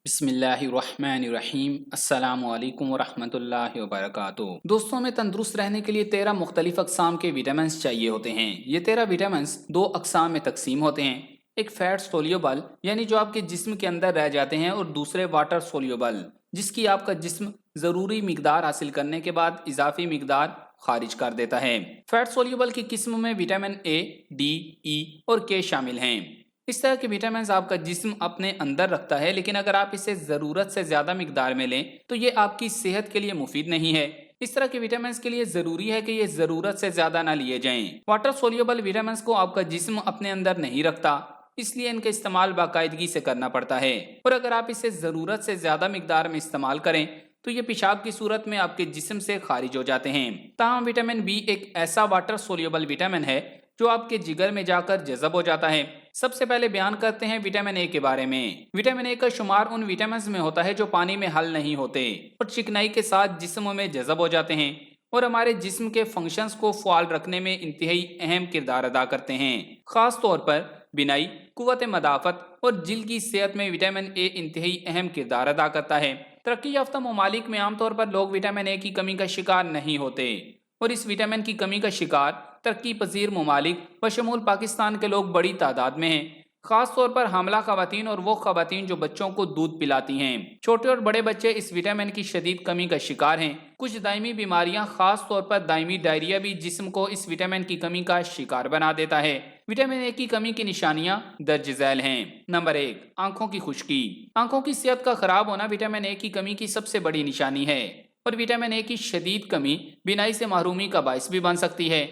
بسم اللہ الرحمن الرحیم۔ السلام علیکم ورحمۃ اللہ وبرکاتہ۔ دوستوں میں تندرست رہنے کے لیے 13 مختلف اقسام کے وٹامنز چاہیے ہوتے ہیں۔ یہ 13 وٹامنز دو اقسام میں تقسیم ہوتے ہیں، ایک فیٹ سولیبل یعنی جو آپ کے جسم کے اندر رہ جاتے ہیں، اور دوسرے واٹر سولیبل جس کی آپ کا جسم ضروری مقدار حاصل کرنے کے بعد اضافی مقدار خارج کر دیتا ہے۔ فیٹ سولیبل کی قسم میں وٹامن اے، ڈی، ای اور کے شامل ہیں۔ اس طرح کے وٹامنز آپ کا جسم اپنے اندر رکھتا ہے، لیکن اگر آپ اسے ضرورت سے زیادہ مقدار میں لیں تو یہ آپ کی صحت کے لیے مفید نہیں ہے۔ اس طرح کے وٹامنز کے لیے ضروری ہے کہ یہ ضرورت سے زیادہ نہ لیے جائیں۔ واٹر سولیبل وٹامنز کو آپ کا جسم اپنے اندر نہیں رکھتا، اس لیے ان کا استعمال باقاعدگی سے کرنا پڑتا ہے، اور اگر آپ اسے ضرورت سے زیادہ مقدار میں استعمال کریں تو یہ پیشاب کی صورت میں آپ کے جسم سے خارج ہو جاتے ہیں۔ تاہم وٹامن بی ایک ایسا واٹر سولیبل وٹامن ہے جو آپ کے جگر میں جا کر جذب ہو جاتا ہے۔ سب سے پہلے بیان کرتے ہیں وٹامن اے کے بارے میں۔ وٹامن اے کا شمار ان وٹامنز میں ہوتا ہے جو پانی میں حل نہیں ہوتے اور چکنائی کے ساتھ جسم میں جذب ہو جاتے ہیں، اور ہمارے جسم کے فنکشنز کو فعال رکھنے میں انتہائی اہم کردار ادا کرتے ہیں۔ خاص طور پر بینائی، قوت مدافعت اور جلد کی صحت میں وٹامن اے انتہائی اہم کردار ادا کرتا ہے۔ ترقی یافتہ ممالک میں عام طور پر لوگ وٹامن اے کی کمی کا شکار نہیں ہوتے، اور اس وٹامن کی کمی کا شکار ترقی پذیر ممالک بشمول پاکستان کے لوگ بڑی تعداد میں ہیں، خاص طور پر حاملہ خواتین اور وہ خواتین جو بچوں کو دودھ پلاتی ہیں۔ چھوٹے اور بڑے بچے اس وٹامن کی شدید کمی کا شکار ہیں۔ کچھ دائمی بیماریاں، خاص طور پر دائمی ڈائریا بھی جسم کو اس وٹامن کی کمی کا شکار بنا دیتا ہے۔ وٹامن اے کی کمی کی نشانیاں درج ذیل ہیں۔ نمبر 1، آنکھوں کی خشکی۔ آنکھوں کی صحت کا خراب ہونا وٹامن اے کی کمی کی سب سے بڑی نشانی ہے، اور وٹامن اے کی شدید کمی بینائی سے محرومی کا باعث بھی بن سکتی ہے۔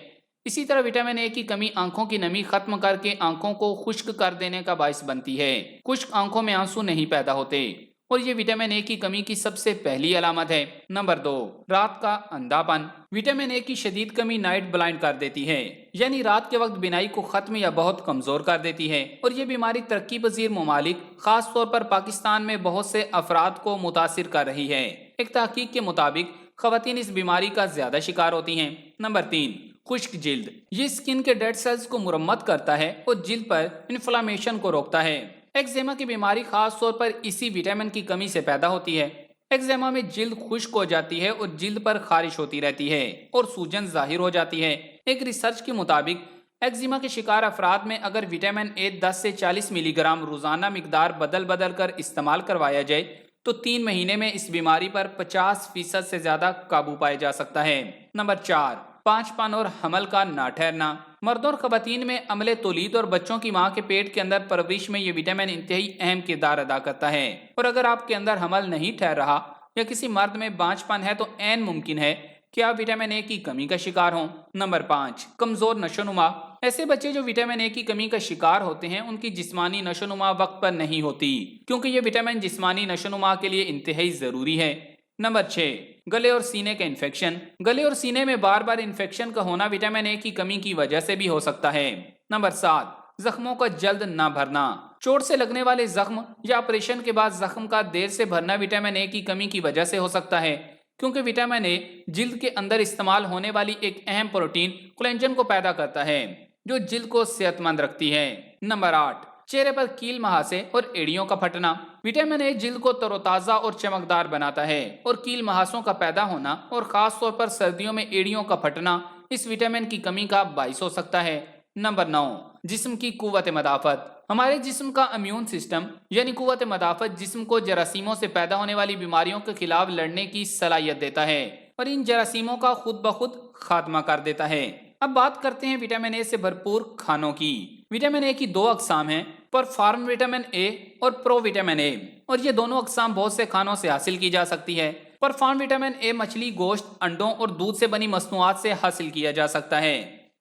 اسی طرح وٹامن اے کی کمی آنکھوں کی نمی ختم کر کے آنکھوں کو خشک کر دینے کا باعث بنتی ہے۔ خشک آنکھوں میں آنسو نہیں پیدا ہوتے، اور یہ وٹامن اے کی کمی کی سب سے پہلی علامت ہے۔ نمبر 2، رات کا اندھا پن۔ وٹامن اے کی شدید کمی نائٹ بلائنڈ کر دیتی ہے، یعنی رات کے وقت بینائی کو ختم یا بہت کمزور کر دیتی ہے، اور یہ بیماری ترقی پذیر ممالک، خاص طور پر پاکستان میں بہت سے افراد کو متاثر کر رہی ہے۔ ایک تحقیق کے مطابق خواتین اس بیماری کا زیادہ شکار ہوتی ہیں۔ نمبر 3، خشک جلد۔ یہ سکن کے ڈیڈ سیلز کو مرمت کرتا ہے اور جلد پر انفلامیشن کو روکتا ہے۔ ایکزیما کی بیماری خاص طور پر اسی وٹامن کی کمی سے پیدا ہوتی ہے۔ ایکزیما میں جلد خشک ہو جاتی ہے اور جلد پر خارش ہوتی رہتی ہے اور سوجن ظاہر ہو جاتی ہے۔ ایک ریسرچ کے مطابق ایکزیما کے شکار افراد میں اگر وٹامن اے 10 سے 40 ملی گرام روزانہ مقدار بدل کر استعمال کروایا جائے تو 3 مہینے میں اس بیماری پر 50% سے زیادہ قابو پایا جا سکتا ہے۔ نمبر 4، پانچ پن اور حمل کا نہ ٹھہرنا۔ مردوں اور خواتین میں عمل تولید اور بچوں کی ماں کے پیٹ کے اندر پرورش میں یہ وٹامن انتہائی اہم کردار ادا کرتا ہے، اور اگر آپ کے اندر حمل نہیں ٹھہر رہا یا کسی مرد میں بانجھ پن ہے تو عین ممکن ہے کہ آپ وٹامن اے کی کمی کا شکار ہوں۔ نمبر 5، کمزور نشو نما۔ ایسے بچے جو وٹامن اے کی کمی کا شکار ہوتے ہیں ان کی جسمانی نشو نما وقت پر نہیں ہوتی، کیونکہ یہ وٹامن جسمانی نشو نما کے لیے انتہائی ضروری ہے۔ نمبر 6، گلے اور سینے کا انفیکشن۔ گلے اور سینے میں بار بار انفیکشن کا ہونا وٹامن اے کی کمی کی وجہ سے بھی ہو سکتا ہے۔ نمبر 7، زخموں کا جلد نہ بھرنا۔ چوٹ سے لگنے والے زخم یا آپریشن کے بعد زخم کا دیر سے بھرنا وٹامن اے کی کمی کی وجہ سے ہو سکتا ہے، کیونکہ وٹامن اے جلد کے اندر استعمال ہونے والی ایک اہم پروٹین کولیجن کو پیدا کرتا ہے جو جلد کو صحت مند رکھتی ہے۔ نمبر 8، چہرے پر کیل مہاسے اور ایڑیوں کا پھٹنا۔ وٹامن اے جلد کو تر و تازہ اور چمکدار بناتا ہے، اور کیل مہاسوں کا پیدا ہونا اور خاص طور پر سردیوں میں ایڑیوں کا پھٹنا اس وٹامن کی کمی کا باعث ہو سکتا ہے۔ نمبر 9، جسم کی قوت مدافعت۔ ہمارے جسم کا امیون سسٹم یعنی قوت مدافعت جسم کو جراثیموں سے پیدا ہونے والی بیماریوں کے خلاف لڑنے کی صلاحیت دیتا ہے اور ان جراثیموں کا خود بخود خاتمہ کر دیتا ہے۔ اب بات کرتے ہیں وٹامن اے سے بھرپور کھانوں کی۔ وٹامن اے کی 2 اقسام ہیں، پرفارم وٹامن اے اور پرو وٹامن اے، اور یہ دونوں اقسام بہت سے کھانوں سے حاصل کی جا سکتی ہے۔ پرفارم وٹامن اے مچھلی، گوشت، انڈوں اور دودھ سے بنی مصنوعات سے حاصل کیا جا سکتا ہے،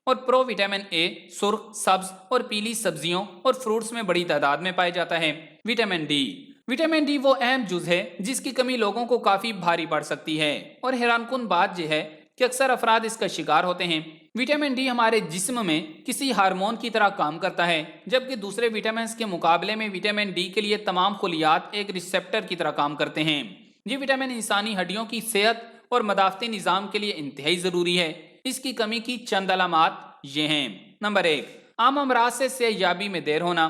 اور پرو وٹامن اے سرخ، سبز اور پیلی سبزیوں اور فروٹس میں بڑی تعداد میں پایا جاتا ہے۔ Vitamin D. وٹامن ڈی وہ اہم جز ہے جس کی کمی لوگوں کو کافی بھاری پڑ سکتی ہے، اور حیران کن بات یہ ہے کہ اکثر افراد اس کا شکار ہوتے ہیں۔ وٹامن ڈی ہمارے جسم میں کسی ہارمون کی طرح کام کرتا ہے، جبکہ دوسرے وٹامنز کے مقابلے میں وٹامن ڈی کے لیے تمام خلیات ایک ریسپٹر کی طرح کام کرتے ہیں۔ یہ وٹامن انسانی ہڈیوں کی صحت اور مدافعتی نظام کے لیے انتہائی ضروری ہے۔ اس کی کمی کی چند علامات یہ ہیں۔ نمبر 1، عام امراض سے صحت یابی میں دیر ہونا۔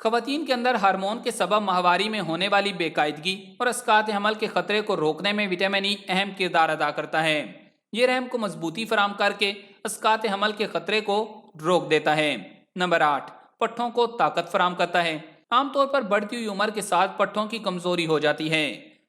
خواتین کے اندر ہارمون کے سبب ماہواری میں ہونے والی بے قاعدگی اور اسقاط حمل کے خطرے کو روکنے میں وٹامن ای اہم کردار ادا کرتا ہے۔ یہ رحم کو مضبوطی فراہم کر کے اسقاط حمل کے خطرے کو روک دیتا ہے۔ نمبر 8، پٹھوں کو طاقت فراہم کرتا ہے۔ عام طور پر بڑھتی ہوئی عمر کے ساتھ پٹھوں کی کمزوری ہو جاتی ہے،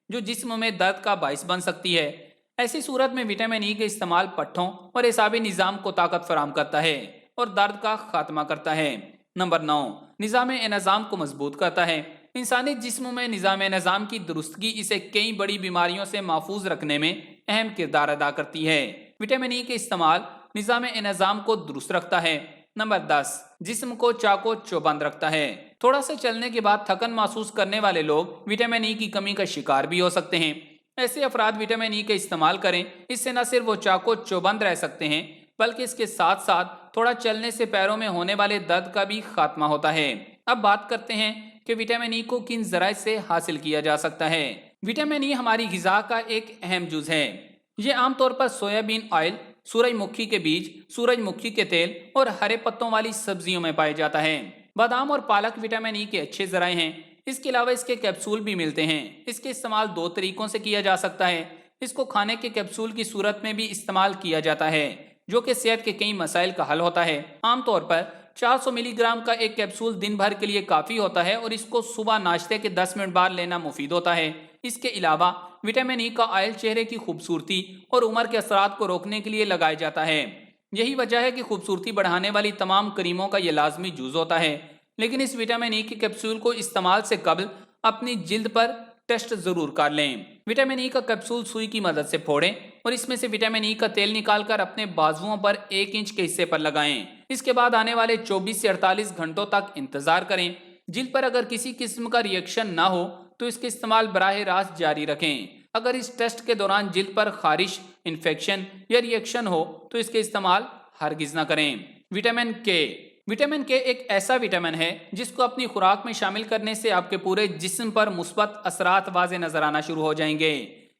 جو جسم میں درد کا باعث بن سکتی ہے۔ ایسی صورت میں وٹامن ای کا استعمال پٹھوں اور اعصابی نظام کو طاقت فراہم کرتا ہے اور درد کا خاتمہ کرتا ہے۔ نمبر 9، نظام انہضام کو مضبوط کرتا ہے۔ انسانی جسم میں نظام کی درستگی اسے کئی بڑی بیماریوں سے محفوظ رکھنے میں اہم کردار ادا کرتی ہے۔ وٹامن ای کے استعمال نظام انہضام کو درست رکھتا ہے۔ نمبر 10، جسم کو چاق و چوبند رکھتا ہے۔ تھوڑا سا چلنے کے بعد تھکن محسوس کرنے والے لوگ وٹامن ای کی کمی کا شکار بھی ہو سکتے ہیں۔ ایسے افراد وٹامن ای کا استعمال کریں، اس سے نہ صرف وہ چاق و چوبند رہ سکتے ہیں بلکہ اس کے ساتھ ساتھ تھوڑا چلنے سے پیروں میں ہونے والے درد کا بھی خاتمہ ہوتا ہے۔ اب بات کرتے ہیں کہ وٹامن ای کو کن ذرائع سے حاصل کیا جا سکتا ہے۔ وٹامن ای ہماری غذا کا ایک اہم جز ہے۔ یہ عام طور پر سویابین آئل، سورج مکھی کے بیج، سورج مکھی کے تیل اور ہرے پتوں والی سبزیوں میں پایا جاتا ہے۔ بادام اور پالک وٹامن ای کے اچھے ذرائع ہیں۔ اس کے علاوہ اس کے کیپسول بھی ملتے ہیں۔ اس کے استعمال 2 طریقوں سے کیا جا سکتا ہے۔ اس کو کھانے کے کیپسول کی صورت میں بھی استعمال کیا جاتا ہے، جو کہ صحت کے کئی مسائل کا حل ہوتا ہے۔ عام طور پر 400 ملی گرام کا ایک کیپسول دن بھر کے لیے کافی ہوتا ہے اور اس کو صبح ناشتے کے 10 منٹ بعد لینا مفید ہوتا ہے۔ اس کے علاوہ وٹامن ای کا آئل چہرے کی خوبصورتی اور عمر کے اثرات کو روکنے کے لیے لگایا جاتا ہے۔ یہی وجہ ہے کہ خوبصورتی بڑھانے والی تمام کریموں کا یہ لازمی جز ہوتا ہے، لیکن اس وٹامن ای کے کیپسول کو استعمال سے قبل اپنی جلد پر ٹیسٹ ضرور کر لیں۔ وٹامن ای کا کیپسول سوئی کی مدد سے پھوڑیں اور اس میں سے وٹامن ای کا تیل نکال کر اپنے بازوؤں پر 1 انچ کے حصے پر لگائیں۔ اس کے بعد آنے والے 24 سے 48 گھنٹوں تک انتظار کریں۔ جلد پر اگر کسی قسم کا ریئیکشن نہ ہو تو اس کے استعمال براہ راست جاری رکھیں۔ اگر اس ٹیسٹ کے دوران جلد پر خارش، انفیکشن یا ریئیکشن ہو تو اس کے استعمال ہرگز نہ کریں۔ وٹامن کے وٹامن کے ایک ایسا وٹامن ہے جس کو اپنی خوراک میں شامل کرنے سے آپ کے پورے جسم پر مثبت اثرات واضح نظر آنا شروع ہو جائیں گے۔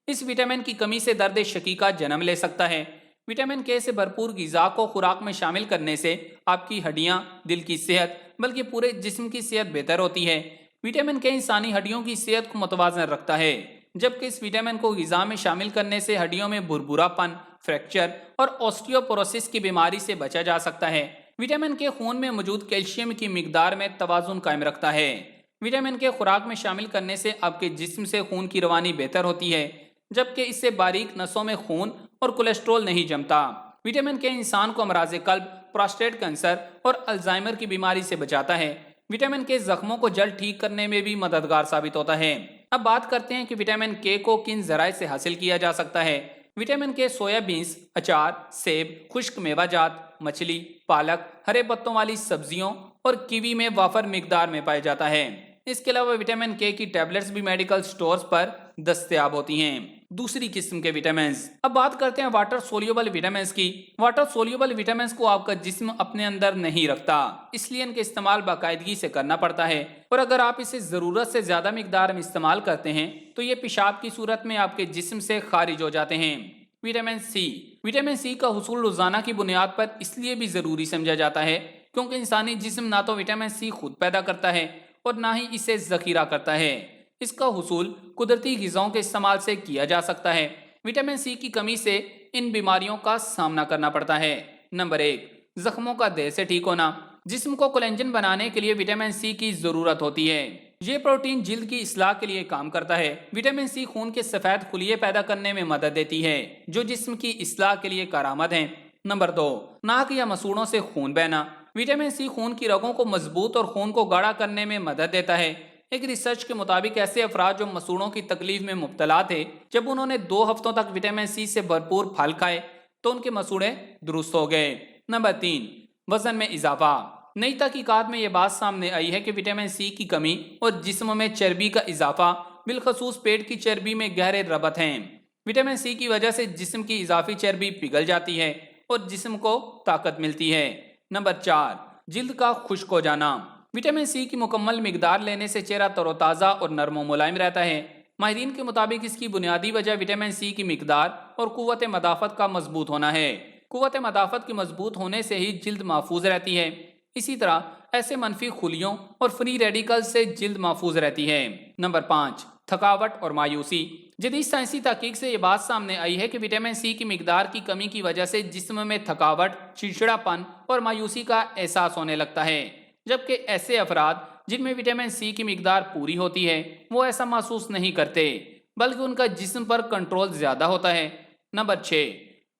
اس وٹامن کی کمی سے درد شقیقہ جنم لے سکتا ہے۔ وٹامن کے سے بھرپور غذا کو خوراک میں شامل کرنے سے آپ کی ہڈیاں، دل کی صحت بلکہ پورے جسم کی صحت بہتر ہوتی ہے۔ وٹامن کے انسانی ہڈیوں کی صحت کو متوازن رکھتا ہے، جبکہ اس وٹامن کو غذا میں شامل کرنے سے ہڈیوں میں بھربھرا پن، فریکچر اور اوسٹیوپوروسس کی بیماری سے بچا جا سکتا ہے۔ وٹامن کے خون میں موجود کیلشیم کی مقدار میں توازن قائم رکھتا ہے۔ وٹامن کے خوراک میں شامل کرنے سے آپ کے جسم سے خون کی روانی بہتر ہوتی ہے، جبکہ اس سے باریک نسوں میں خون اور کولیسٹرول نہیں جمتا۔ وٹامن کے انسان کو امراض قلب، پراسٹیٹ کینسر اور الزائمر کی بیماری سے بچاتا ہے۔ وٹامن کے زخموں کو جلد ٹھیک کرنے میں بھی مددگار ثابت ہوتا ہے۔ اب بات کرتے ہیں کہ وٹامن کے کو کن ذرائع سے حاصل کیا جا سکتا ہے۔ وٹامن کے سویا بینز، اچار، سیب، خشک میوہ جات، مچھلی، پالک، ہرے پتوں والی سبزیوں اور کیوی میں وافر مقدار میں پایا جاتا ہے۔ اس کے علاوہ وٹامن کے کی ٹیبلٹس بھی میڈیکل سٹورز پر دستیاب ہوتی ہیں۔ دوسری قسم کے وٹامنز، اب بات کرتے ہیں واٹر سولوبل وٹامنز کی۔ واٹر سولوبل وٹامنز کو آپ کا جسم اپنے اندر نہیں رکھتا، اس لیے ان کے استعمال باقاعدگی سے کرنا پڑتا ہے، اور اگر آپ اسے ضرورت سے زیادہ مقدار میں استعمال کرتے ہیں تو یہ پیشاب کی صورت میں آپ کے جسم سے خارج ہو جاتے ہیں۔ وٹامن سی وٹامن سی کا حصول روزانہ کی بنیاد پر اس لیے بھی ضروری سمجھا جاتا ہے کیونکہ انسانی جسم نہ تو وٹامن سی خود پیدا کرتا ہے اور نہ ہی اسے ذخیرہ کرتا ہے۔ اس کا حصول قدرتی غذاؤں کے استعمال سے کیا جا سکتا ہے۔ وٹامن سی کی کمی سے ان بیماریوں کا سامنا کرنا پڑتا ہے۔ نمبر 1، زخموں کا دیر سے ٹھیک ہونا۔ جسم کو کولیجن بنانے کے لیے وٹامن سی کی ضرورت ہوتی ہے۔ یہ پروٹین جلد کی اصلاح کے لیے کام کرتا ہے۔ وٹامن سی خون کے سفید خلیے پیدا کرنے میں مدد دیتی ہے جو جسم کی اصلاح کے لیے کارآمد ہیں۔ نمبر 2، ناک یا مسوڑوں سے خون بہنا۔ وٹامن سی خون کی رگوں کو مضبوط اور خون کو گاڑھا کرنے میں مدد دیتا ہے۔ ایک ریسرچ کے مطابق ایسے افراد جو مسوڑوں کی تکلیف میں مبتلا تھے، جب انہوں نے 2 ہفتوں تک وٹامن سی سے بھرپور پھل کھائے تو ان کے مسوڑے درست ہو گئے۔ نمبر 3، وزن میں اضافہ۔ نئی تحقیقات میں یہ بات سامنے آئی ہے کہ وٹامن سی کی کمی اور جسم میں چربی کا اضافہ، بالخصوص پیٹ کی چربی میں گہرے ربط ہیں۔ وٹامن سی کی وجہ سے جسم کی اضافی چربی پگھل جاتی ہے اور جسم کو طاقت ملتی ہے۔ نمبر 4، جلد کا خشک ہو جانا۔ وٹامن سی کی مکمل مقدار لینے سے چہرہ تر و تازہ اور نرم و ملائم رہتا ہے۔ ماہرین کے مطابق اس کی بنیادی وجہ وٹامن سی کی مقدار اور قوت مدافعت کا مضبوط ہونا ہے۔ قوت مدافعت کے مضبوط ہونے سے ہی جلد محفوظ رہتی ہے۔ اسی طرح ایسے منفی خلیوں اور فری ریڈیکل سے جلد محفوظ رہتی ہے۔ نمبر 5، تھکاوٹ اور مایوسی۔ جدید سائنسی تحقیق سے یہ بات سامنے آئی ہے کہ وٹامن سی کی مقدار کی کمی کی وجہ سے جسم میں تھکاوٹ، چڑچڑاپن اور مایوسی کا احساس ہونے لگتا ہے، جبکہ ایسے افراد جن میں وٹامن سی کی مقدار پوری ہوتی ہے وہ ایسا محسوس نہیں کرتے، بلکہ ان کا جسم پر کنٹرول زیادہ ہوتا ہے۔ نمبر 6،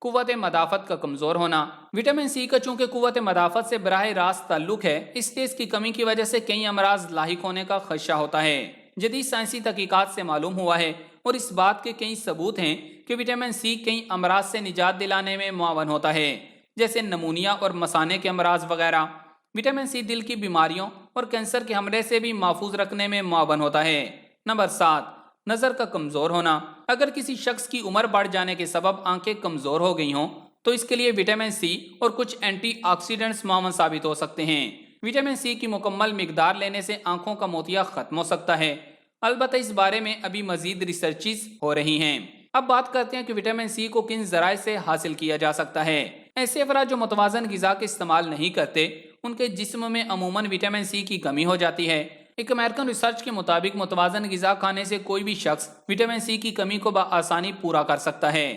قوت مدافعت کا کمزور ہونا۔ وٹامن سی کا چونکہ قوت مدافعت سے براہ راست تعلق ہے، اس لیے اس کی کمی کی وجہ سے کئی امراض لاحق ہونے کا خدشہ ہوتا ہے۔ جدید سائنسی تحقیقات سے معلوم ہوا ہے اور اس بات کے کئی ثبوت ہیں کہ وٹامن سی کئی امراض سے نجات دلانے میں معاون ہوتا ہے، جیسے نمونیا اور مثانے کے امراض وغیرہ۔ وٹامن سی دل کی بیماریوں اور کینسر کے حملے سے بھی محفوظ رکھنے میں معاون ہوتا ہے۔ نمبر 7، نظر کا کمزور ہونا۔ اگر کسی شخص کی عمر بڑھ جانے کے سبب آنکھیں کمزور ہو گئی ہوں تو اس کے لیے وٹامن سی اور کچھ اینٹی آکسیڈنٹس معاون ثابت ہو سکتے ہیں۔ وٹامن سی کی مکمل مقدار لینے سے آنکھوں کا موتیا ختم ہو سکتا ہے، البتہ اس بارے میں ابھی مزید ریسرچز ہو رہی ہیں۔ اب بات کرتے ہیں کہ وٹامن سی کو کن ذرائع سے حاصل کیا جا سکتا ہے۔ ایسے افراد جو متوازن غذا کا استعمال نہیں کرتے، ان کے جسم میں عموماً وٹامن سی کی کمی ہو جاتی ہے۔ ایک امریکن ریسرچ کے مطابق متوازن غذا کھانے سے کوئی بھی شخص وٹامن سی کی کمی کو بآسانی پورا کر سکتا ہے۔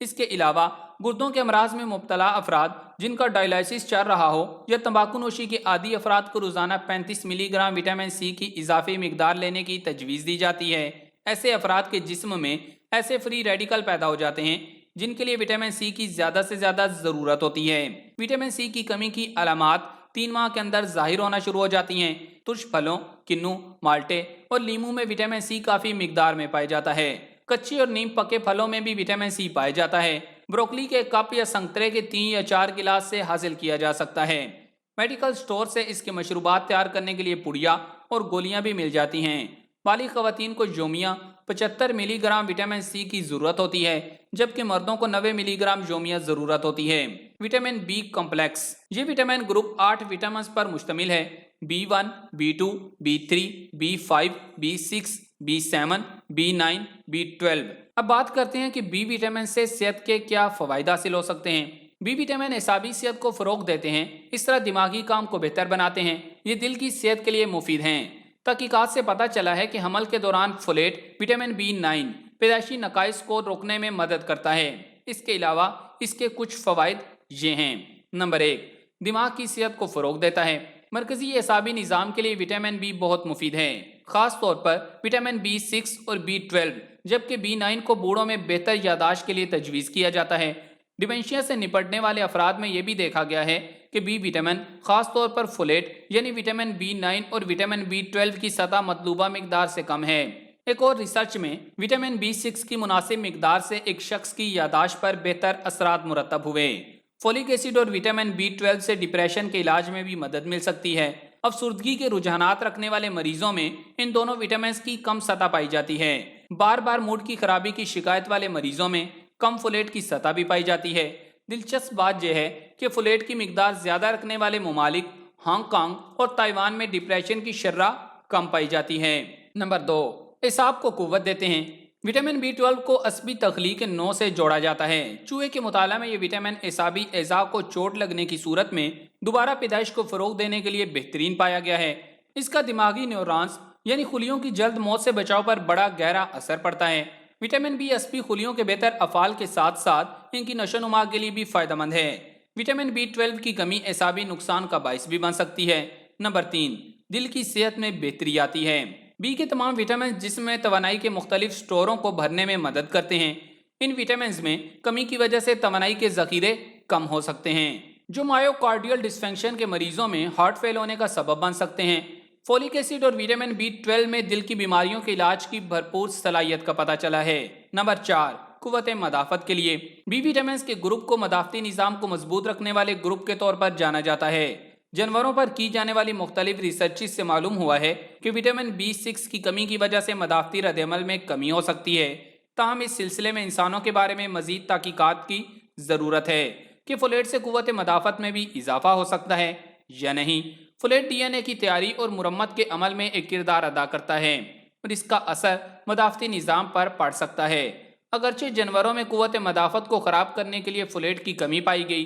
اس کے علاوہ گردوں کے امراض میں مبتلا افراد جن کا ڈائلائسس چل رہا ہو یا تمباکو نوشی کے عادی افراد کو روزانہ 35 ملی گرام وٹامن سی کی اضافی مقدار لینے کی تجویز دی جاتی ہے۔ ایسے افراد کے جسم میں ایسے فری ریڈیکل پیدا ہو جاتے ہیں جن کے لیے وٹامن سی کی زیادہ سے زیادہ ضرورت ہوتی ہے۔ وٹامن سی کی کمی کی علامات 3 ماہ کے اندر ظاہر ہونا شروع ہو جاتی ہیں۔ ترش پھلوں، کنو، مالٹے اور لیموں میں وٹامن سی کافی مقدار میں پایا جاتا ہے۔ کچے اور نیم پکے پھلوں میں بھی وٹامن سی پایا جاتا ہے۔ بروکلی کے کپ یا سنترے کے 3 یا 4 گلاس سے حاصل کیا جا سکتا ہے۔ میڈیکل سٹور سے اس کے مشروبات تیار کرنے کے لیے پڑیا اور گولیاں بھی مل جاتی ہیں۔ بالغ خواتین کو یومیہ 75 ملی گرام وٹامن سی کی ضرورت ہوتی ہے، جبکہ مردوں کو 90 ملی گرام یومیہ ضرورت ہوتی ہے۔ وٹامن بی کمپلیکس، یہ وٹامن گروپ 8 وٹامنز پر مشتمل ہے: B1، B2، B3، B5، B6، B7، B9، B12۔ اب بات کرتے ہیں کہ بی وٹامن سے صحت کے کیا فوائد حاصل ہو سکتے ہیں۔ بی وٹامن اعصابی صحت کو فروغ دیتے ہیں، اس طرح دماغی کام کو بہتر بناتے ہیں۔ یہ دل کی صحت کے لیے مفید ہیں۔ تحقیقات سے پتہ چلا ہے کہ حمل کے دوران فولیٹ وٹامن B9 پیدائشی نقائص کو روکنے میں مدد کرتا ہے۔ اس کے علاوہ اس کے کچھ فوائد یہ ہیں۔ نمبر 1، دماغ کی صحت کو فروغ دیتا ہے۔ مرکزی اعصابی نظام کے لیے وٹامن بی بہت مفید ہے، خاص طور پر وٹامن B6 اور B12، جبکہ B9 کو بوڑھوں میں بہتر یادداشت کے لیے تجویز کیا جاتا ہے۔ ڈیمنشیا سے نپٹنے والے افراد میں یہ بھی دیکھا گیا ہے کہ بی وٹامن، خاص طور پر فولیٹ یعنی وٹامن B9 اور وٹامن B12 کی سطح مطلوبہ مقدار سے کم ہے۔ ایک اور ریسرچ میں وٹامن B6 کی مناسب مقدار سے ایک شخص کی یادداشت پر بہتر اثرات مرتب ہوئے۔ فولک ایسڈ اور وٹامن B12 سے ڈپریشن کے علاج میں بھی مدد مل سکتی ہے۔ افسردگی کے رجحانات رکھنے والے مریضوں میں ان دونوں وٹامنز کی کم سطح پائی جاتی ہے۔ بار بار موڈ کی خرابی کی شکایت والے مریضوں میں کم فولیٹ کی سطح بھی پائی جاتی ہے۔ دلچسپ بات یہ ہے کہ فولیٹ کی مقدار زیادہ رکھنے والے ممالک ہانگ کانگ اور تائیوان میں ڈپریشن کی شرح کم پائی جاتی ہے۔ نمبر 2، اعصاب کو قوت دیتے ہیں۔ وٹامن B12 کو عصبی تخلیق نو سے جوڑا جاتا ہے۔ چوہے کے مطالعہ میں یہ وٹامن اعصابی اعضاء کو چوٹ لگنے کی صورت میں دوبارہ پیدائش کو فروغ دینے کے لیے بہترین پایا گیا ہے۔ اس کا دماغی نیورونز یعنی خلیوں کی جلد موت سے بچاؤ پر بڑا گہرا اثر پڑتا ہے۔ وٹامن بی عصبی خلیوں کے بہتر افعال کے ساتھ ساتھ ان کی نشو و نما کے لیے بھی فائدہ مند ہے۔ وٹامن B12 کی کمی اعصابی نقصان کا باعث بھی بن سکتی ہے۔ نمبر 3، دل کی صحت میں بہتری آتی ہے۔ بی کے تمام وٹامن جسم میں توانائی کے مختلف سٹوروں کو بھرنے میں مدد کرتے ہیں۔ ان وٹامنز میں کمی کی وجہ سے توانائی کے ذخیرے کم ہو سکتے ہیں، جو مایوکارڈیل ڈسفنکشن کے مریضوں میں ہارٹ فیل ہونے کا سبب بن سکتے ہیں۔ فولک ایسڈ اور وٹامن B12 میں دل کی بیماریوں کے علاج کی بھرپور صلاحیت کا پتہ چلا ہے۔ نمبر 4، قوت مدافعت کے لیے بی وٹامنز کے گروپ کو مدافعتی نظام کو مضبوط رکھنے والے گروپ کے طور پر جانا جاتا ہے۔ جانوروں پر کی جانے والی مختلف ریسرچز سے معلوم ہوا ہے کہ وٹامن B6 کی کمی کی وجہ سے مدافعتی رد عمل میں کمی ہو سکتی ہے۔ تاہم اس سلسلے میں انسانوں کے بارے میں مزید تحقیقات کی ضرورت ہے کہ فولیٹ سے قوت مدافعت میں بھی اضافہ ہو سکتا ہے یا نہیں۔ فولیٹ DNA کی تیاری اور مرمت کے عمل میں ایک کردار ادا کرتا ہے اور اس کا اثر مدافعتی نظام پر پڑ سکتا ہے۔ اگرچہ جانوروں میں قوت مدافعت کو خراب کرنے کے لیے فولیٹ کی کمی پائی گئی،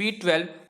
B12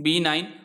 B9